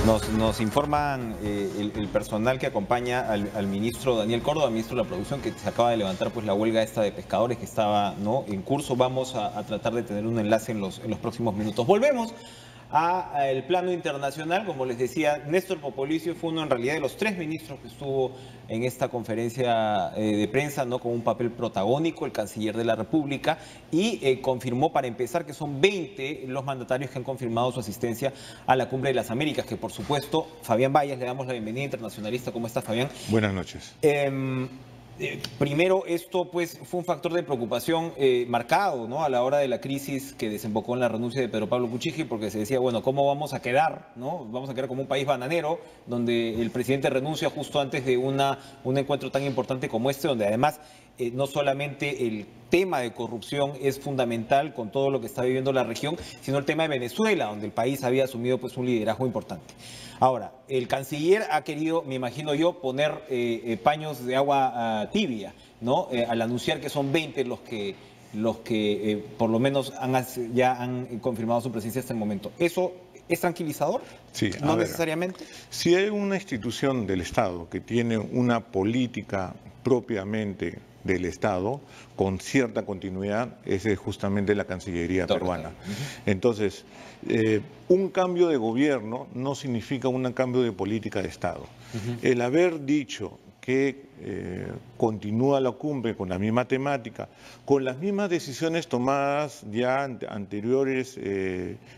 Nos informan el personal que acompaña al ministro Daniel Córdoba, ministro de la Producción, que se acaba de levantar pues la huelga esta de pescadores que estaba en curso. Vamos a tratar de tener un enlace en los próximos minutos. Volvemos al plano internacional. Como les decía, Néstor Popolizio fue uno en realidad de los 3 ministros que estuvo en esta conferencia de prensa, con un papel protagónico, el canciller de la República, y confirmó para empezar que son 20 los mandatarios que han confirmado su asistencia a la Cumbre de las Américas, que por supuesto, Fabián Bayas, le damos la bienvenida, internacionalista. ¿Cómo está, Fabián? Buenas noches. Primero, esto pues fue un factor de preocupación marcado, a la hora de la crisis que desembocó en la renuncia de Pedro Pablo Kuczynski, porque se decía, bueno, ¿cómo vamos a quedar? Vamos a quedar como un país bananero, donde el presidente renuncia justo antes de un encuentro tan importante como este, donde además no solamente el tema de corrupción es fundamental con todo lo que está viviendo la región, sino el tema de Venezuela, donde el país había asumido pues un liderazgo importante. Ahora, el canciller ha querido, me imagino yo, poner paños de agua tibia, al anunciar que son 20 los que por lo menos ya han confirmado su presencia hasta el momento. ¿Eso es tranquilizador? Sí, no necesariamente. Si hay una institución del Estado que tiene una política propiamente del Estado, con cierta continuidad, esa es justamente la Cancillería peruana. Entonces, un cambio de gobierno no significa un cambio de política de Estado. El haber dicho que continúa la cumbre con la misma temática, con las mismas decisiones tomadas ya anteriores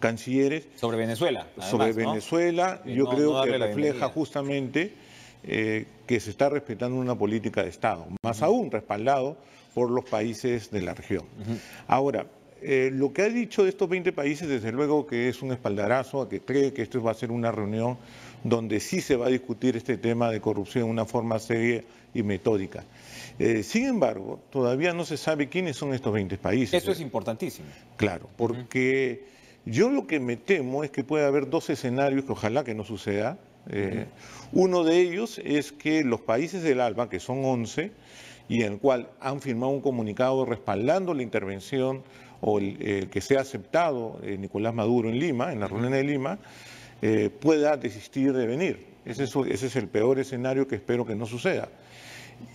cancilleres. Sobre Venezuela. Además, sobre Venezuela, yo creo que refleja justamente que se está respetando una política de Estado, más aún respaldado por los países de la región. Ahora, lo que ha dicho de estos 20 países, desde luego que es un espaldarazo a que cree que esto va a ser una reunión donde sí se va a discutir este tema de corrupción de una forma seria y metódica. Sin embargo, todavía no se sabe quiénes son estos 20 países. Eso es importantísimo. Claro, porque yo lo que me temo es que puede haber 2 escenarios que ojalá que no suceda. Uno de ellos es que los países del ALBA, que son 11, y en el cual han firmado un comunicado respaldando la intervención o que sea aceptado Nicolás Maduro en Lima, en la reunión de Lima, pueda desistir de venir. Ese es el peor escenario que espero que no suceda.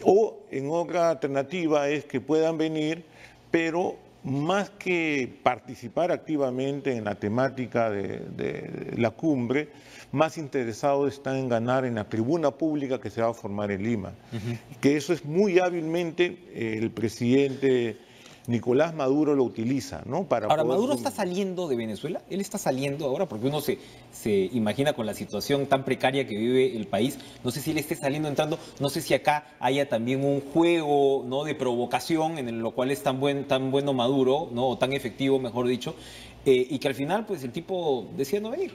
O en otra alternativa es que puedan venir, pero más que participar activamente en la temática de la cumbre, más interesados están en ganar en la tribuna pública que se va a formar en Lima. Que eso es muy hábilmente el presidente Nicolás Maduro lo utiliza, Ahora, ¿Maduro está saliendo de Venezuela? ¿Él está saliendo ahora? Porque uno se imagina con la situación tan precaria que vive el país. No sé si él esté saliendo, entrando. No sé si acá haya también un juego de provocación en lo cual es tan bueno Maduro, o tan efectivo, mejor dicho, y que al final pues el tipo decide no venir.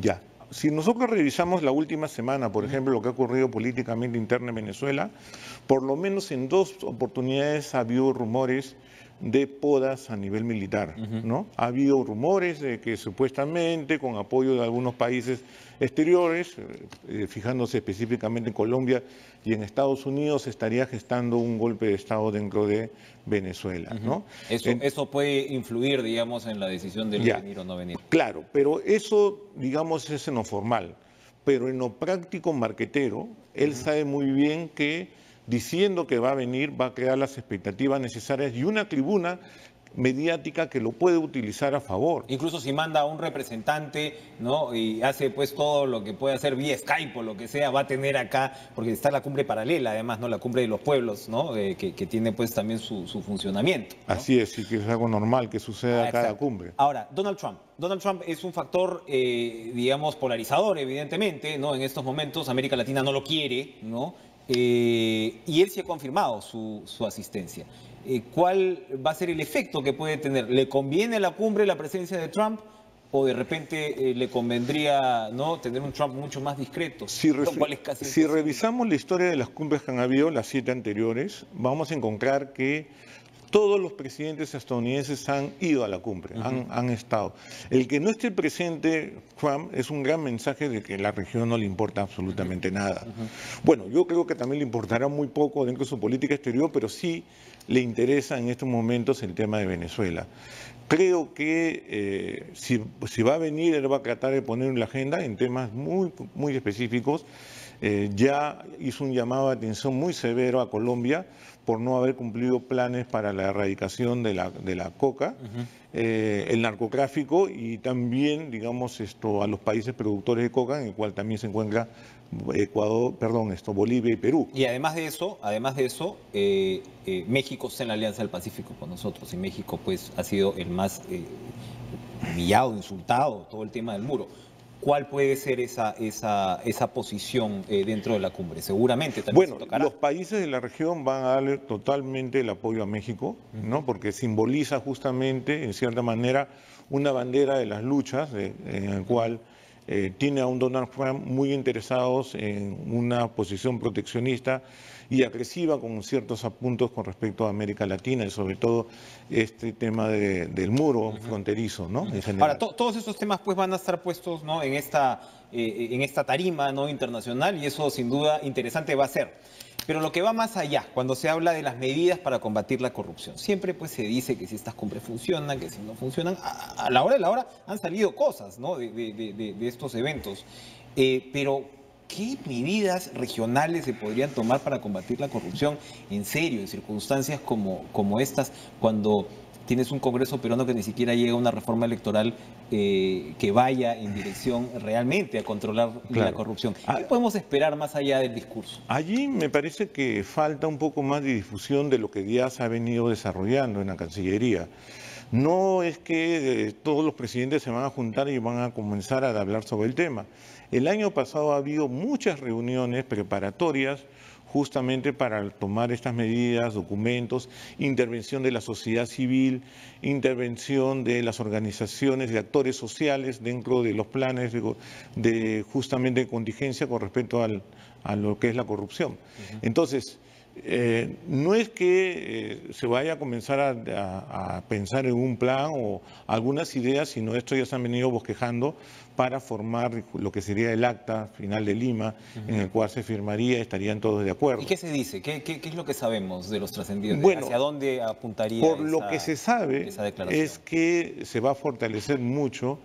Ya. Si nosotros revisamos la última semana, por ejemplo, lo que ha ocurrido políticamente interno en Venezuela, por lo menos en 2 oportunidades ha habido rumores de podas a nivel militar, Ha habido rumores de que supuestamente, con apoyo de algunos países exteriores, fijándose específicamente en Colombia y en Estados Unidos, se estaría gestando un golpe de Estado dentro de Venezuela, Eso puede influir, digamos, en la decisión de venir o no venir. Claro, pero eso, digamos, es en lo formal. Pero en lo práctico marquetero, él sabe muy bien que diciendo que va a venir, va a crear las expectativas necesarias y una tribuna mediática que lo puede utilizar a favor. Incluso si manda a un representante, y hace pues todo lo que puede hacer vía Skype o lo que sea, va a tener acá, porque está la cumbre paralela, además, la cumbre de los pueblos, que tiene pues también su funcionamiento. Así es, y que es algo normal que suceda a cada cumbre. Ahora, Donald Trump es un factor, digamos, polarizador, evidentemente, en estos momentos. América Latina no lo quiere, y él sí ha confirmado su asistencia. ¿Cuál va a ser el efecto que puede tener? ¿Le conviene a la cumbre la presencia de Trump o de repente le convendría tener un Trump mucho más discreto? Si revisamos la historia de las cumbres que han habido, las 7 anteriores, vamos a encontrar que todos los presidentes estadounidenses han ido a la cumbre, han estado. El que no esté presente Trump es un gran mensaje de que a la región no le importa absolutamente nada. Bueno, yo creo que también le importará muy poco dentro de su política exterior, pero sí le interesa en estos momentos el tema de Venezuela. Creo que si va a venir, él va a tratar de poner en la agenda en temas muy específicos. Ya hizo un llamado de atención muy severo a Colombia por no haber cumplido planes para la erradicación de la coca, el narcotráfico y también, digamos, a los países productores de coca, en el cual también se encuentra Bolivia y Perú. Y además de eso, México está en la Alianza del Pacífico con nosotros y México pues ha sido el más humillado, insultado, todo el tema del muro. ¿Cuál puede ser esa posición dentro de la cumbre? Seguramente también se tocará. Los países de la región van a darle totalmente el apoyo a México, ¿no? Porque simboliza justamente, en cierta manera, una bandera de las luchas en el cual tiene a un Donald Trump muy interesados en una posición proteccionista y agresiva con ciertos apuntos con respecto a América Latina y sobre todo este tema del muro fronterizo, ¿no? En general. Ahora, todos estos temas pues van a estar puestos, ¿no?, en esta tarima, ¿no?, internacional, y eso sin duda interesante va a ser. Pero lo que va más allá, cuando se habla de las medidas para combatir la corrupción, siempre pues se dice que si estas cumbres funcionan, que si no funcionan, a la hora de la hora han salido cosas, ¿no?, de estos eventos. Pero ¿qué medidas regionales se podrían tomar para combatir la corrupción en serio, en circunstancias como estas, cuando tienes un Congreso peruano que ni siquiera llega a una reforma electoral que vaya en dirección realmente a controlar la corrupción? ¿Qué podemos esperar más allá del discurso? Allí me parece que falta un poco más de difusión de lo que ya se ha venido desarrollando en la Cancillería. No es que todos los presidentes se van a juntar y van a comenzar a hablar sobre el tema. El año pasado ha habido muchas reuniones preparatorias justamente para tomar estas medidas, documentos, intervención de la sociedad civil, intervención de las organizaciones de actores sociales dentro de los planes de justamente contingencia con respecto a lo que es la corrupción. Entonces, no es que se vaya a comenzar a pensar en un plan o algunas ideas, sino esto ya se han venido bosquejando para formar lo que sería el acta final de Lima, en el cual se firmaría y estarían todos de acuerdo. ¿Y qué se dice? ¿Qué es lo que sabemos de los trascendidos? Bueno, ¿hacia dónde apuntaría por lo que se sabe es que se va a fortalecer mucho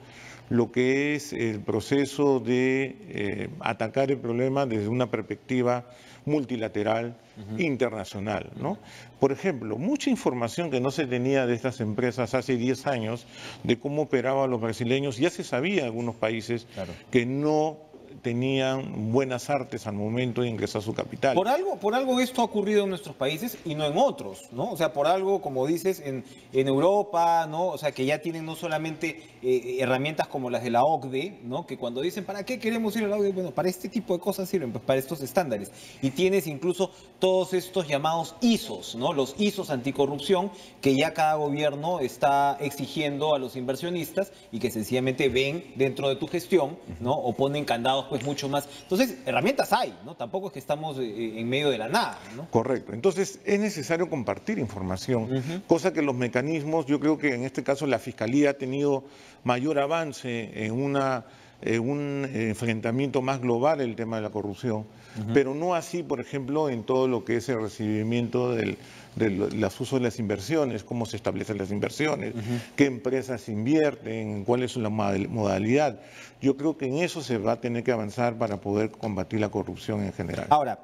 lo que es el proceso de atacar el problema desde una perspectiva multilateral, internacional, ¿no? Por ejemplo, mucha información que no se tenía de estas empresas hace 10 años, de cómo operaban los brasileños, ya se sabía en algunos países que no tenían buenas artes al momento de ingresar su capital. Por algo esto ha ocurrido en nuestros países y no en otros, ¿no? O sea, por algo, como dices, en Europa, ¿no? O sea, que ya tienen no solamente herramientas como las de la OCDE, ¿no? Que cuando dicen, ¿para qué queremos ir a la OCDE? Bueno, para este tipo de cosas sirven, pues para estos estándares. Y tienes incluso todos estos llamados ISOs, ¿no? Los ISOs anticorrupción, que ya cada gobierno está exigiendo a los inversionistas y que sencillamente ven dentro de tu gestión, ¿no? O ponen candados pues mucho más. Entonces, herramientas hay, ¿no? Tampoco es que estamos en medio de la nada, ¿no? Correcto. Entonces, es necesario compartir información, cosa que los mecanismos, yo creo que en este caso la Fiscalía ha tenido mayor avance en un enfrentamiento más global del tema de la corrupción, pero no así, por ejemplo, en todo lo que es el recibimiento de los usos de las inversiones, cómo se establecen las inversiones, qué empresas invierten, cuál es la modalidad. Yo creo que en eso se va a tener que avanzar para poder combatir la corrupción en general. Ahora,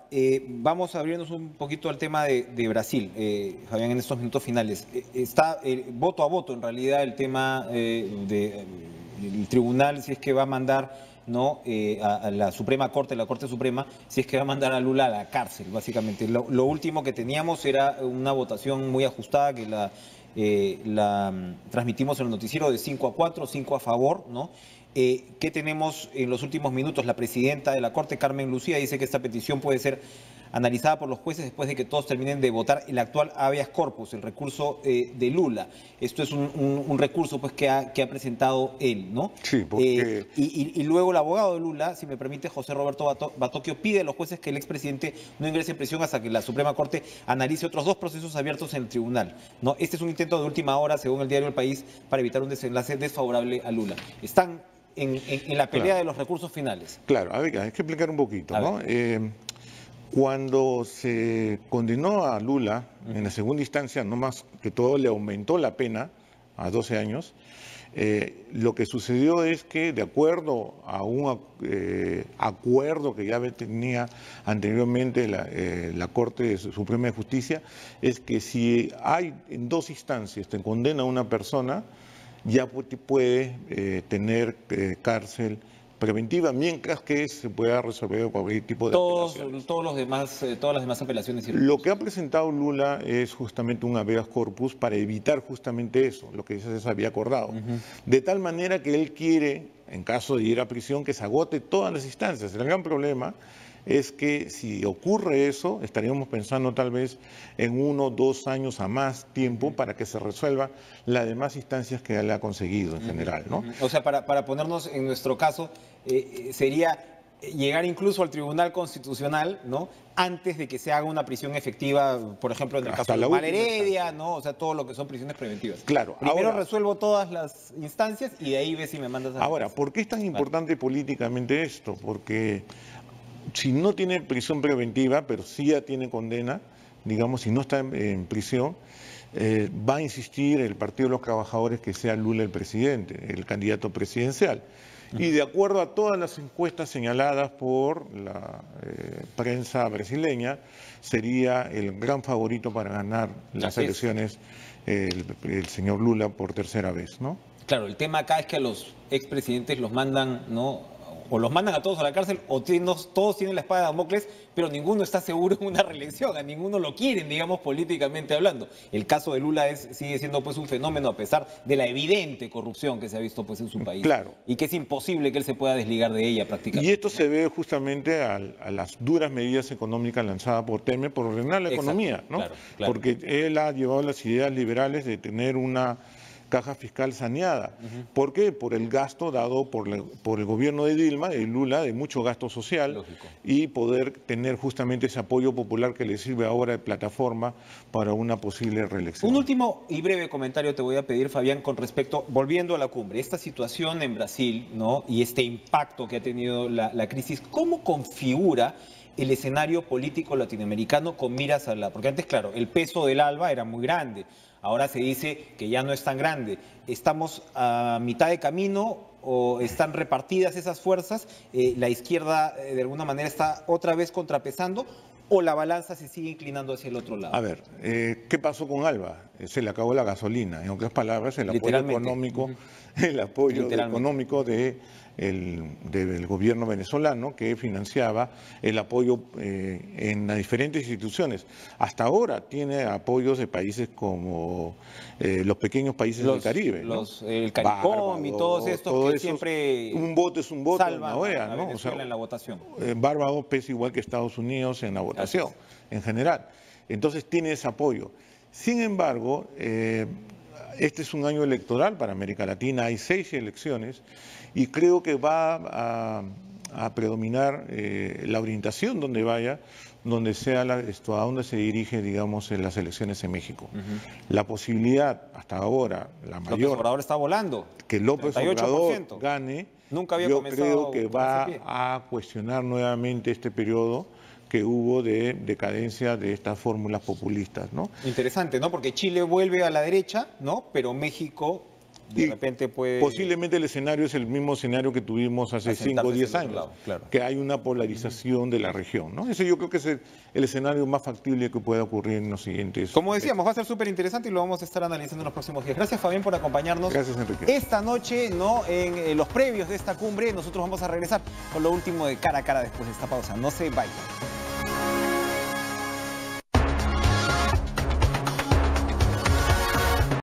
vamos a abrirnos un poquito al tema de Brasil, Fabián, en estos minutos finales. Está voto a voto, en realidad, el tema del tribunal, si es que va a mandar, ¿no?, a la Suprema Corte, la Corte Suprema, si es que va a mandar a Lula a la cárcel, básicamente. Lo último que teníamos era una votación muy ajustada que la transmitimos en el noticiero de 5-4, 5 a favor, ¿no? ¿Qué tenemos en los últimos minutos? La presidenta de la Corte, Carmen Lucía, dice que esta petición puede ser analizada por los jueces después de que todos terminen de votar el actual habeas corpus, el recurso de Lula. Esto es un recurso pues que ha presentado él, ¿no? Sí, porque... Y luego el abogado de Lula, si me permite, José Roberto Battocchio, pide a los jueces que el expresidente no ingrese en prisión hasta que la Suprema Corte analice otros 2 procesos abiertos en el tribunal, ¿no? Este es un intento de última hora, según el diario El País, para evitar un desenlace desfavorable a Lula. Están en la pelea de los recursos finales. Claro, a ver, hay que explicar un poquito, ¿no? Cuando se condenó a Lula en la segunda instancia, no más que todo le aumentó la pena a 12 años, lo que sucedió es que, de acuerdo a un acuerdo que ya tenía anteriormente la Corte Suprema de Justicia, es que si hay en 2 instancias te condena a una persona, ya puede tener cárcel preventiva, mientras que se pueda resolver cualquier tipo de apelaciones. Todas las demás apelaciones. Lo que ha presentado Lula es justamente un habeas corpus para evitar justamente eso, lo que ya se había acordado. De tal manera que él quiere, en caso de ir a prisión, que se agote todas las instancias. El gran problema es que si ocurre eso, estaríamos pensando tal vez en 1 o 2 años a más tiempo para que se resuelva las demás instancias que él ha conseguido en general, ¿no? O sea, para ponernos en nuestro caso, sería llegar incluso al Tribunal Constitucional, ¿no? Antes de que se haga una prisión efectiva, por ejemplo, en el caso de Omar Heredia, ¿no? O sea, todo lo que son prisiones preventivas. Claro. Primero resuelvo todas las instancias y de ahí ves si me mandas a... Ahora, ¿por qué es tan importante políticamente esto? Porque si no tiene prisión preventiva, pero sí ya tiene condena, digamos, si no está en prisión, va a insistir el Partido de los Trabajadores que sea Lula el presidente, el candidato presidencial. Y de acuerdo a todas las encuestas señaladas por la prensa brasileña, sería el gran favorito para ganar las elecciones el señor Lula por 3.ª vez, ¿no? Claro, el tema acá es que a los expresidentes los mandan, ¿no? O los mandan a todos a la cárcel, o todos tienen la espada de Damocles, pero ninguno está seguro en una reelección, a ninguno lo quieren, digamos, políticamente hablando. El caso de Lula sigue siendo pues un fenómeno a pesar de la evidente corrupción que se ha visto pues en su país. Claro. Y que es imposible que él se pueda desligar de ella prácticamente. Y esto se ve justamente a las duras medidas económicas lanzadas por Temer por ordenar la economía, ¿no? Claro. Porque él ha llevado las ideas liberales de tener una caja fiscal saneada. ¿Por qué? Por el gasto dado por el gobierno de Dilma, de Lula, de mucho gasto social. Lógico. Y poder tener justamente ese apoyo popular que le sirve ahora de plataforma para una posible reelección. Un último y breve comentario te voy a pedir, Fabián, con respecto, volviendo a la cumbre, esta situación en Brasil, ¿no? Y este impacto que ha tenido la crisis, ¿cómo configura el escenario político latinoamericano con miras a porque antes, claro, el peso del ALBA era muy grande, ahora se dice que ya no es tan grande. ¿Estamos a mitad de camino o están repartidas esas fuerzas? ¿La izquierda de alguna manera está otra vez contrapesando o la balanza se sigue inclinando hacia el otro lado? A ver, ¿qué pasó con ALBA? Se le acabó la gasolina, en otras palabras, el apoyo económico, del gobierno venezolano que financiaba el apoyo en las diferentes instituciones. Hasta ahora tiene apoyos de países como los pequeños países del Caribe, ¿no? El CARICOM y todos estos que siempre un voto es un voto en la OEA, ¿no? O sea, en la votación. Barbados pesa igual que Estados Unidos en la votación, en general. Entonces tiene ese apoyo. Sin embargo, este es un año electoral para América Latina, hay 6 elecciones y creo que va a predominar la orientación donde vaya, donde sea a donde se dirige, digamos, en las elecciones en México. La posibilidad, hasta ahora, la mayor... López Obrador está volando. Que López 38%. Obrador gane, yo creo que va a cuestionar nuevamente este periodo que hubo de decadencia de estas fórmulas populistas, ¿no? Interesante, ¿no? Porque Chile vuelve a la derecha, ¿no? Pero México de repente puede... Posiblemente el escenario es el mismo escenario que tuvimos hace 5 o 10 años, que hay una polarización de la región, ¿no? Ese yo creo que es el escenario más factible que pueda ocurrir en los siguientes... Como decíamos, va a ser súper interesante y lo vamos a estar analizando en los próximos días. Gracias, Fabián, por acompañarnos. Gracias, Enrique. Esta noche, ¿no? En los previos de esta cumbre, nosotros vamos a regresar con lo último de Cara a Cara después de esta pausa. No se vayan.